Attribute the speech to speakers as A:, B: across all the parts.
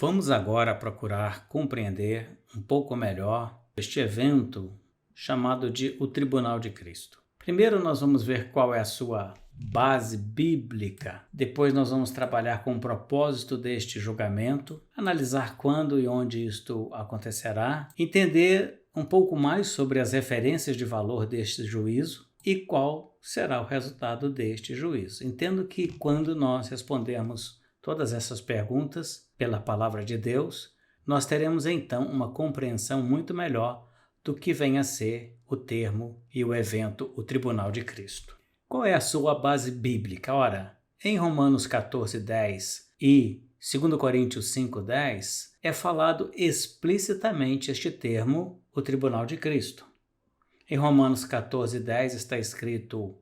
A: Vamos agora procurar compreender um pouco melhor este evento chamado de o Tribunal de Cristo. Primeiro nós vamos ver qual é a sua base bíblica, depois nós vamos trabalhar com o propósito deste julgamento, analisar quando e onde isto acontecerá, entender um pouco mais sobre as referências de valor deste juízo e qual será o resultado deste juízo. Entendo que quando nós respondermos todas essas perguntas pela palavra de Deus, nós teremos então uma compreensão muito melhor do que vem a ser o termo e o evento, o Tribunal de Cristo. Qual é a sua base bíblica? Ora, em Romanos 14:10 e 2 Coríntios 5:10 é falado explicitamente este termo, o Tribunal de Cristo. Em Romanos 14:10 está escrito: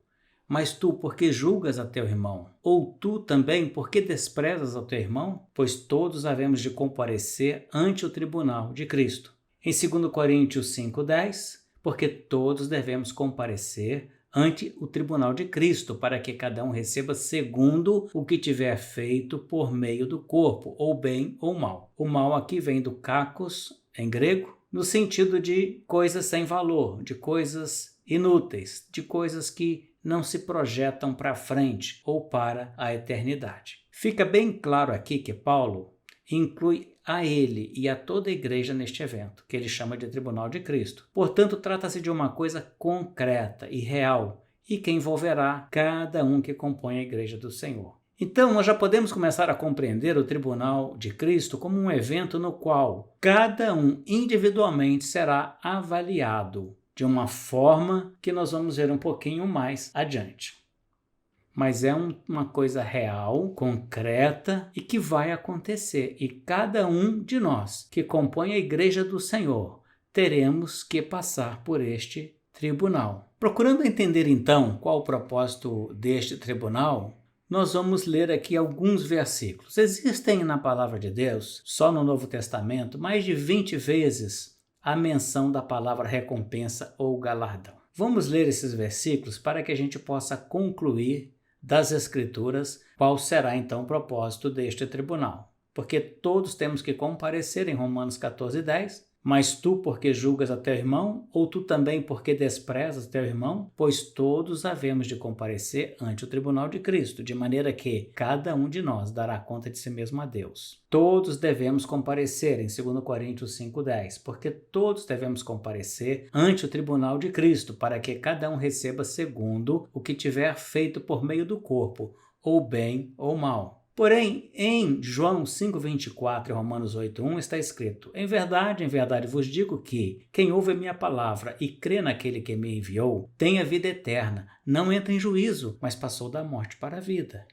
A: mas tu, por que julgas a teu irmão? Ou tu também, por que desprezas ao teu irmão? Pois todos havemos de comparecer ante o tribunal de Cristo. Em 2 Coríntios 5:10, porque todos devemos comparecer ante o tribunal de Cristo, para que cada um receba segundo o que tiver feito por meio do corpo, ou bem ou mal. O mal aqui vem do kakos, em grego, no sentido de coisas sem valor, de coisas inúteis, de coisas que não se projetam para frente ou para a eternidade. Fica bem claro aqui que Paulo inclui a ele e a toda a igreja neste evento, que ele chama de Tribunal de Cristo. Portanto, trata-se de uma coisa concreta e real e que envolverá cada um que compõe a igreja do Senhor. Então, nós já podemos começar a compreender o Tribunal de Cristo como um evento no qual cada um individualmente será avaliado de uma forma que nós vamos ver um pouquinho mais adiante. Mas é uma coisa real, concreta e que vai acontecer. E cada um de nós que compõe a Igreja do Senhor teremos que passar por este tribunal. Procurando entender então qual o propósito deste tribunal, nós vamos ler aqui alguns versículos. Existem na Palavra de Deus, só no Novo Testamento, mais de 20 vezes a menção da palavra recompensa ou galardão. Vamos ler esses versículos para que a gente possa concluir das Escrituras qual será então o propósito deste tribunal. Porque todos temos que comparecer em Romanos 14:10. Mas tu, porque julgas a teu irmão, ou tu também, porque desprezas teu irmão? Pois todos havemos de comparecer ante o tribunal de Cristo, de maneira que cada um de nós dará conta de si mesmo a Deus. Todos devemos comparecer, em 2 Coríntios 5:10, porque todos devemos comparecer ante o tribunal de Cristo, para que cada um receba segundo o que tiver feito por meio do corpo, ou bem ou mal. Porém, em João 5:24 e Romanos 8:1 está escrito: em verdade vos digo que quem ouve a minha palavra e crê naquele que me enviou, tem a vida eterna, não entra em juízo, mas passou da morte para a vida.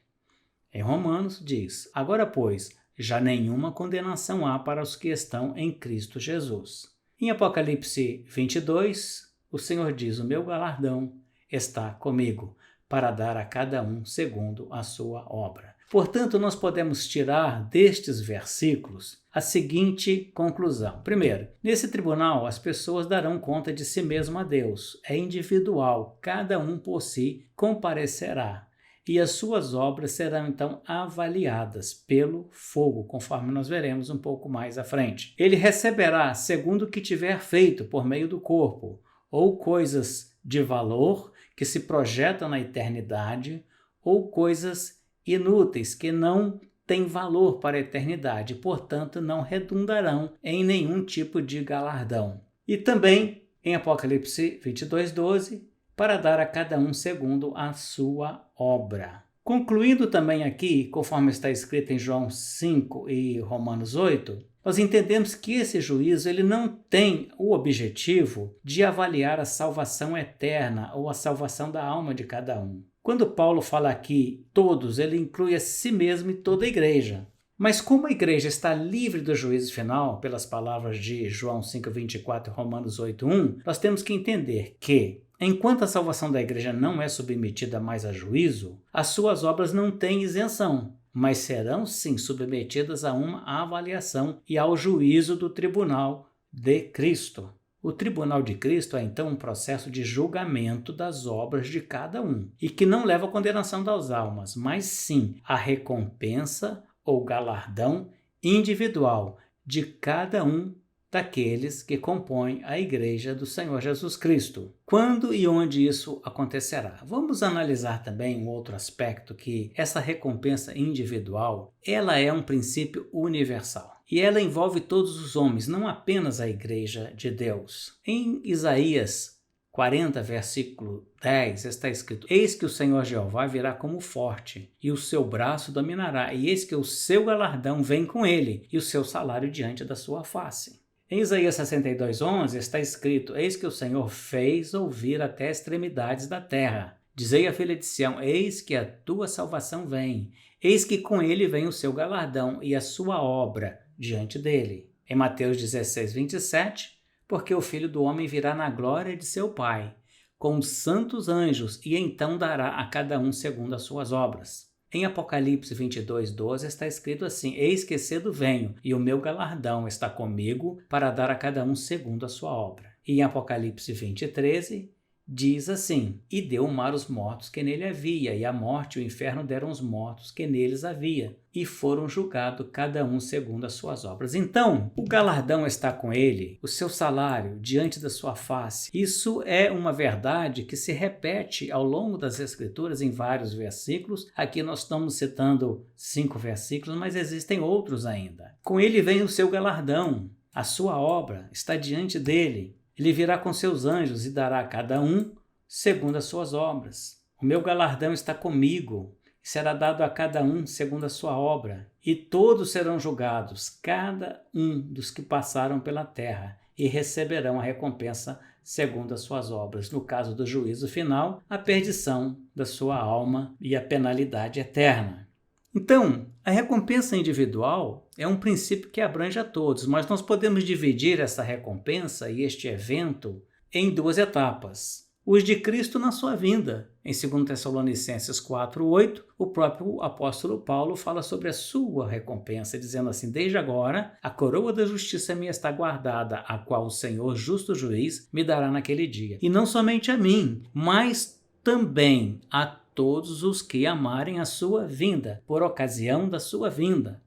A: Em Romanos diz: agora, pois, já nenhuma condenação há para os que estão em Cristo Jesus. Em Apocalipse 22, o Senhor diz: o meu galardão está comigo, para dar a cada um segundo a sua obra. Portanto, nós podemos tirar destes versículos a seguinte conclusão. Primeiro, nesse tribunal as pessoas darão conta de si mesmo a Deus. É individual, cada um por si comparecerá. E as suas obras serão então avaliadas pelo fogo, conforme nós veremos um pouco mais à frente. Ele receberá segundo o que tiver feito por meio do corpo, ou coisas de valor que se projetam na eternidade, ou coisas inúteis que não têm valor para a eternidade, portanto não redundarão em nenhum tipo de galardão. E também em Apocalipse 22:12, para dar a cada um segundo a sua obra. Concluindo também aqui, conforme está escrito em João 5 e Romanos 8, nós entendemos que esse juízo ele não tem o objetivo de avaliar a salvação eterna ou a salvação da alma de cada um. Quando Paulo fala aqui todos, ele inclui a si mesmo e toda a igreja. Mas como a igreja está livre do juízo final, pelas palavras de João 5:24 e Romanos 8:1, nós temos que entender que, enquanto a salvação da igreja não é submetida mais a juízo, as suas obras não têm isenção, mas serão sim submetidas a uma avaliação e ao juízo do tribunal de Cristo. O tribunal de Cristo é então um processo de julgamento das obras de cada um, e que não leva à condenação das almas, mas sim à recompensa ou galardão individual de cada um daqueles que compõem a Igreja do Senhor Jesus Cristo. Quando e onde isso acontecerá? Vamos analisar também um outro aspecto, que essa recompensa individual, ela é um princípio universal. E ela envolve todos os homens, não apenas a Igreja de Deus. Em Isaías 40, versículo 10, está escrito: Eis que o Senhor Jeová virá como forte, e o seu braço dominará, e eis que o seu galardão vem com ele, e o seu salário diante da sua face. Em Isaías 62:11 está escrito: Eis que o Senhor fez ouvir até extremidades da terra. Dizei à filha de Sião: Eis que a tua salvação vem. Eis que com ele vem o seu galardão e a sua obra diante dele. Em Mateus 16:27, porque o Filho do Homem virá na glória de seu Pai, com os santos anjos, e então dará a cada um segundo as suas obras. Em Apocalipse 22:12 está escrito assim: Eis que cedo venho, e o meu galardão está comigo para dar a cada um segundo a sua obra. E em Apocalipse 20:13 diz assim: E deu o mar os mortos que nele havia, e a morte e o inferno deram os mortos que neles havia, e foram julgados cada um segundo as suas obras. Então, o galardão está com ele, o seu salário diante da sua face. Isso é uma verdade que se repete ao longo das Escrituras em vários versículos. Aqui nós estamos citando 5 versículos, mas existem outros ainda. Com ele vem o seu galardão, a sua obra está diante dele. Ele virá com seus anjos e dará a cada um segundo as suas obras. O meu galardão está comigo, e será dado a cada um segundo a sua obra. E todos serão julgados, cada um dos que passaram pela terra, e receberão a recompensa segundo as suas obras. No caso do juízo final, a perdição da sua alma e a penalidade eterna. Então, a recompensa individual é um princípio que abrange a todos, mas nós podemos dividir essa recompensa e este evento em 2 etapas. Os de Cristo na sua vinda. Em 2 Tessalonicenses 4:8, o próprio apóstolo Paulo fala sobre a sua recompensa, dizendo assim: Desde agora, a coroa da justiça me está guardada, a qual o Senhor, justo juiz, me dará naquele dia. E não somente a mim, mas também a todos os que amarem a sua vinda, por ocasião da sua vinda.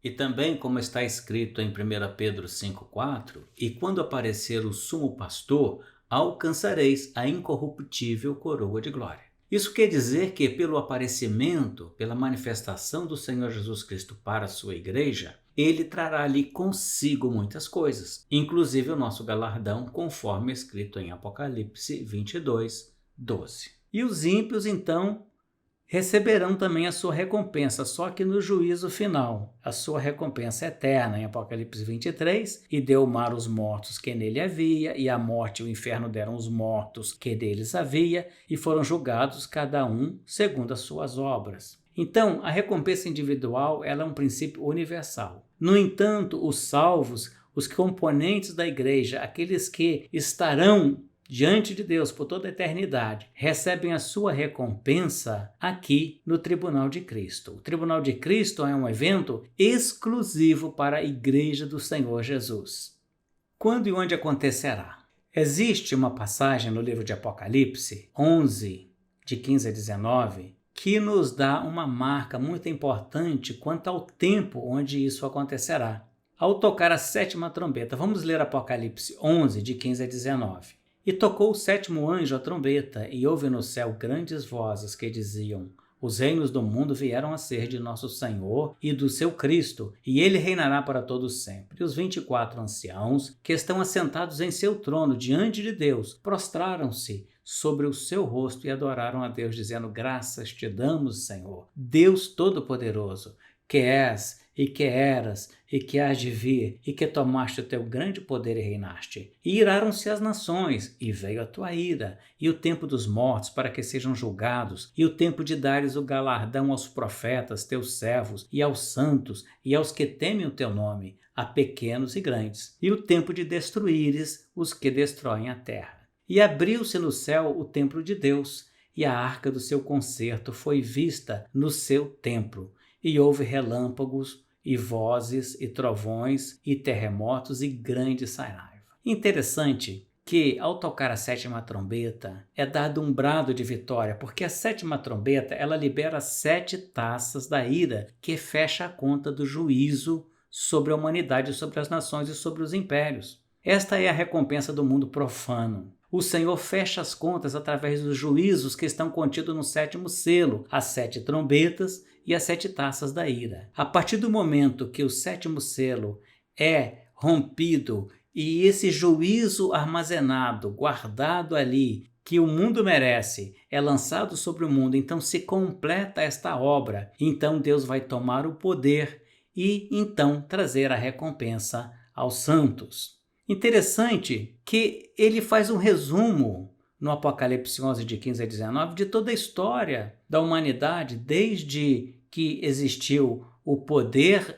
A: E também, como está escrito em 1 Pedro 5:4, e quando aparecer o sumo pastor, alcançareis a incorruptível coroa de glória. Isso quer dizer que, pelo aparecimento, pela manifestação do Senhor Jesus Cristo para a sua igreja, ele trará ali consigo muitas coisas, inclusive o nosso galardão, conforme escrito em Apocalipse 22:12. E os ímpios, então, receberão também a sua recompensa, só que no juízo final. A sua recompensa eterna, em Apocalipse 23, e deu o mar os mortos que nele havia, e a morte e o inferno deram os mortos que deles havia, e foram julgados cada um segundo as suas obras. Então, a recompensa individual ela é um princípio universal. No entanto, os salvos, os componentes da igreja, aqueles que estarão diante de Deus por toda a eternidade, recebem a sua recompensa aqui no Tribunal de Cristo. O Tribunal de Cristo é um evento exclusivo para a Igreja do Senhor Jesus. Quando e onde acontecerá? Existe uma passagem no livro de Apocalipse 11, de 15 a 19, que nos dá uma marca muito importante quanto ao tempo onde isso acontecerá. Ao tocar a 7ª trombeta, vamos ler Apocalipse 11, de 15 a 19. E tocou o 7º anjo a trombeta, e houve no céu grandes vozes que diziam: Os reinos do mundo vieram a ser de nosso Senhor e do seu Cristo, e ele reinará para todos sempre. E os 24 anciãos, que estão assentados em seu trono diante de Deus, prostraram-se sobre o seu rosto e adoraram a Deus, dizendo: Graças te damos, Senhor, Deus Todo-Poderoso, que és e que eras e que hás de vir, e que tomaste o teu grande poder e reinaste. E iraram-se as nações, e veio a tua ira, e o tempo dos mortos para que sejam julgados, e o tempo de dares o galardão aos profetas, teus servos, e aos santos, e aos que temem o teu nome, a pequenos e grandes, e o tempo de destruíres os que destroem a terra. E abriu-se no céu o templo de Deus, e a arca do seu concerto foi vista no seu templo, e houve relâmpagos, e vozes, e trovões, e terremotos, e grande saraiva. Interessante que, ao tocar a 7ª trombeta, é dado um brado de vitória, porque a 7ª trombeta ela libera 7 taças da ira, que fecha a conta do juízo sobre a humanidade, sobre as nações e sobre os impérios. Esta é a recompensa do mundo profano. O Senhor fecha as contas através dos juízos que estão contidos no 7º selo, as 7 trombetas e as 7 taças da ira. A partir do momento que o 7º selo é rompido e esse juízo armazenado, guardado ali, que o mundo merece, é lançado sobre o mundo, então se completa esta obra. Então Deus vai tomar o poder e então trazer a recompensa aos santos. Interessante que ele faz um resumo no Apocalipse 11, de 15 a 19, de toda a história da humanidade, desde que existiu o poder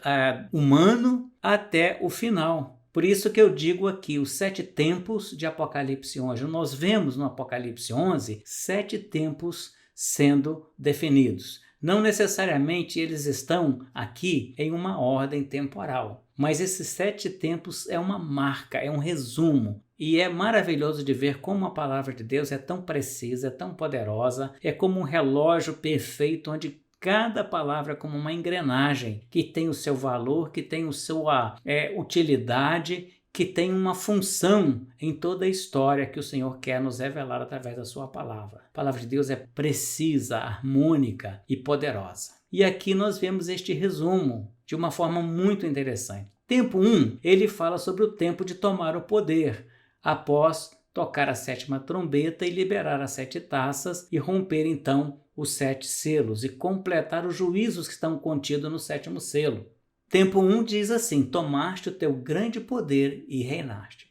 A: humano até o final. Por isso que eu digo aqui, os 7 tempos de Apocalipse 11. Nós vemos no Apocalipse 11 7 tempos sendo definidos. Não necessariamente eles estão aqui em uma ordem temporal, mas esses 7 tempos é uma marca, é um resumo. E é maravilhoso de ver como a palavra de Deus é tão precisa, é tão poderosa, é como um relógio perfeito onde cada palavra é como uma engrenagem que tem o seu valor, que tem a sua utilidade, que tem uma função em toda a história que o Senhor quer nos revelar através da sua palavra. A palavra de Deus é precisa, harmônica e poderosa. E aqui nós vemos este resumo de uma forma muito interessante. Tempo 1, ele fala sobre o tempo de tomar o poder, após tocar a 7ª trombeta e liberar as 7 taças e romper então os 7 selos e completar os juízos que estão contidos no 7º selo. Tempo 1 diz assim: tomaste o teu grande poder e reinaste.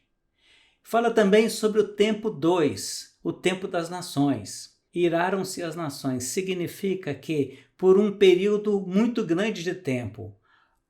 A: Fala também sobre o tempo 2, o tempo das nações. Iraram-se as nações, significa que por um período muito grande de tempo,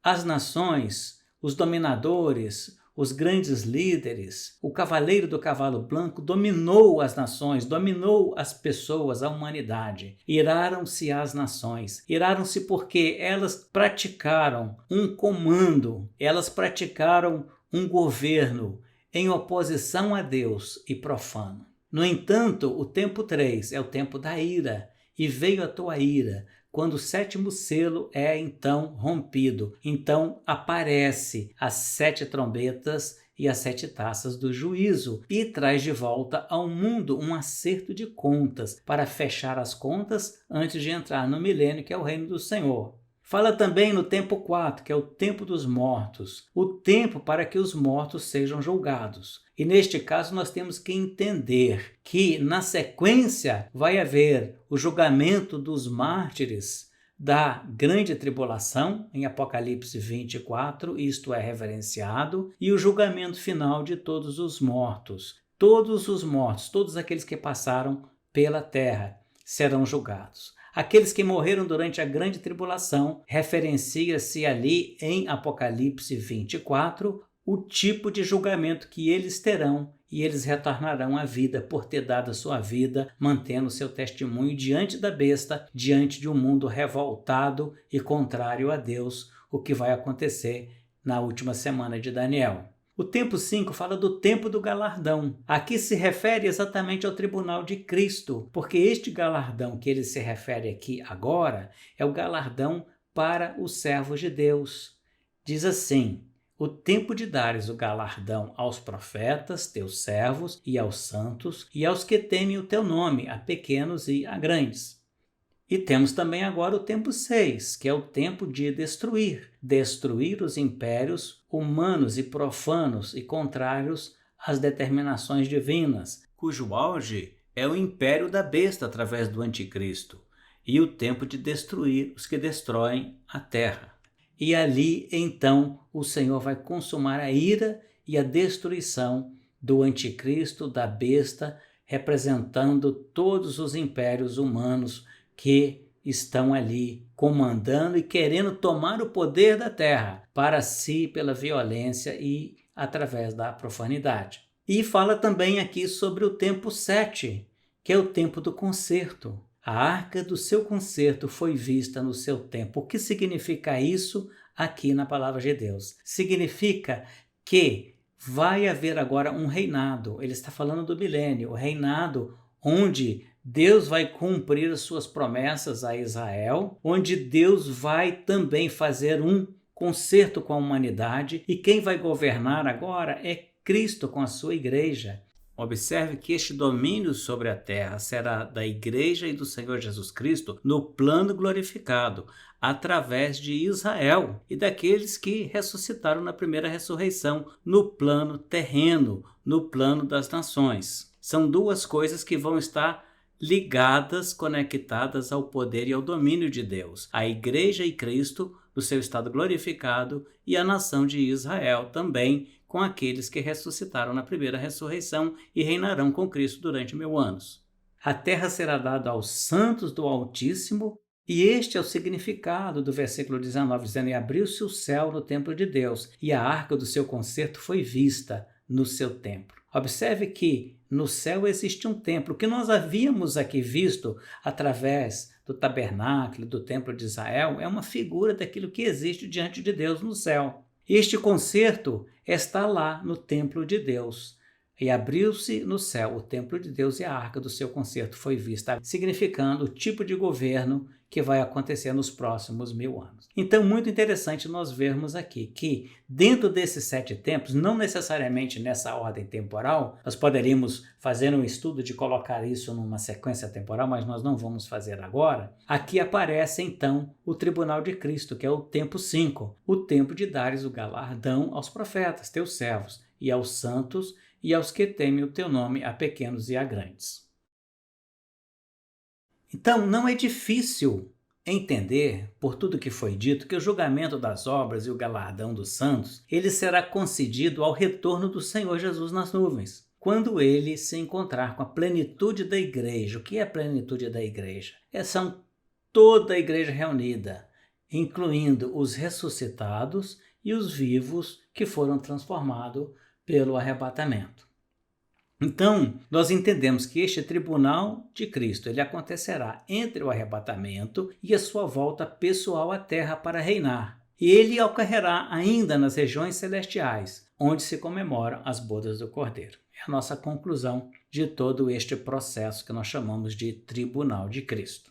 A: as nações, os dominadores, os grandes líderes, o cavaleiro do cavalo branco dominou as nações, dominou as pessoas, a humanidade. Iraram-se as nações. Iraram-se porque elas praticaram um comando, elas praticaram um governo em oposição a Deus e profano. No entanto, o tempo 3 é o tempo da ira, e veio a tua ira, quando o 7º selo é então rompido. Então aparece as 7 trombetas e as 7 taças do juízo e traz de volta ao mundo um acerto de contas para fechar as contas antes de entrar no milênio, que é o reino do Senhor. Fala também no tempo 4, que é o tempo dos mortos, o tempo para que os mortos sejam julgados. E neste caso nós temos que entender que na sequência vai haver o julgamento dos mártires da grande tribulação, em Apocalipse 24, isto é reverenciado, e o julgamento final de todos os mortos. Todos os mortos, todos aqueles que passaram pela terra, serão julgados. Aqueles que morreram durante a grande tribulação, referencia-se ali em Apocalipse 24, o tipo de julgamento que eles terão, e eles retornarão à vida por ter dado a sua vida, mantendo seu testemunho diante da besta, diante de um mundo revoltado e contrário a Deus, o que vai acontecer na última semana de Daniel. O tempo 5 fala do tempo do galardão. Aqui se refere exatamente ao tribunal de Cristo, porque este galardão que ele se refere aqui agora é o galardão para os servos de Deus. Diz assim: o tempo de dares o galardão aos profetas, teus servos, e aos santos, e aos que temem o teu nome, a pequenos e a grandes. E temos também agora o tempo 6, que é o tempo de destruir os impérios humanos e profanos e contrários às determinações divinas, cujo auge é o império da besta através do anticristo, e o tempo de destruir os que destroem a terra. E ali, então, o Senhor vai consumar a ira e a destruição do anticristo, da besta, representando todos os impérios humanos que estão ali comandando e querendo tomar o poder da terra para si pela violência e através da profanidade. E fala também aqui sobre o tempo 7, que é o tempo do concerto. A arca do seu concerto foi vista no seu tempo. O que significa isso aqui na palavra de Deus? Significa que vai haver agora um reinado. Ele está falando do milênio, o reinado onde Deus vai cumprir as suas promessas a Israel, onde Deus vai também fazer um conserto com a humanidade, e quem vai governar agora é Cristo com a sua igreja. Observe que este domínio sobre a terra será da igreja e do Senhor Jesus Cristo no plano glorificado, através de Israel e daqueles que ressuscitaram na primeira ressurreição, no plano terreno, no plano das nações. São duas coisas que vão estar ligadas, conectadas ao poder e ao domínio de Deus. A igreja e Cristo, no seu estado glorificado, e a nação de Israel também, com aqueles que ressuscitaram na primeira ressurreição e reinarão com Cristo durante 1000 anos. A terra será dada aos santos do Altíssimo, e este é o significado do versículo 19, dizendo: e abriu-se o céu no templo de Deus, e a arca do seu concerto foi vista no seu templo. Observe que no céu existe um templo, que nós havíamos aqui visto através do tabernáculo, do templo de Israel, é uma figura daquilo que existe diante de Deus no céu. Este concerto está lá no templo de Deus. E abriu-se no céu o templo de Deus e a arca do seu concerto foi vista, significando o tipo de governo que vai acontecer nos próximos 1000 anos. Então, muito interessante nós vermos aqui que dentro desses 7 templos, não necessariamente nessa ordem temporal, nós poderíamos fazer um estudo de colocar isso numa sequência temporal, mas nós não vamos fazer agora. Aqui aparece então o tribunal de Cristo, que é o tempo 5, o tempo de dares o galardão aos profetas, teus servos, e aos santos, e aos que temem o teu nome, a pequenos e a grandes. Então, não é difícil entender, por tudo que foi dito, que o julgamento das obras e o galardão dos santos, ele será concedido ao retorno do Senhor Jesus nas nuvens, quando ele se encontrar com a plenitude da igreja. O que é a plenitude da igreja? São toda a igreja reunida, incluindo os ressuscitados e os vivos que foram transformados pelo arrebatamento. Então, nós entendemos que este tribunal de Cristo ele acontecerá entre o arrebatamento e a sua volta pessoal à terra para reinar. E ele ocorrerá ainda nas regiões celestiais, onde se comemoram as bodas do Cordeiro. É a nossa conclusão de todo este processo que nós chamamos de tribunal de Cristo.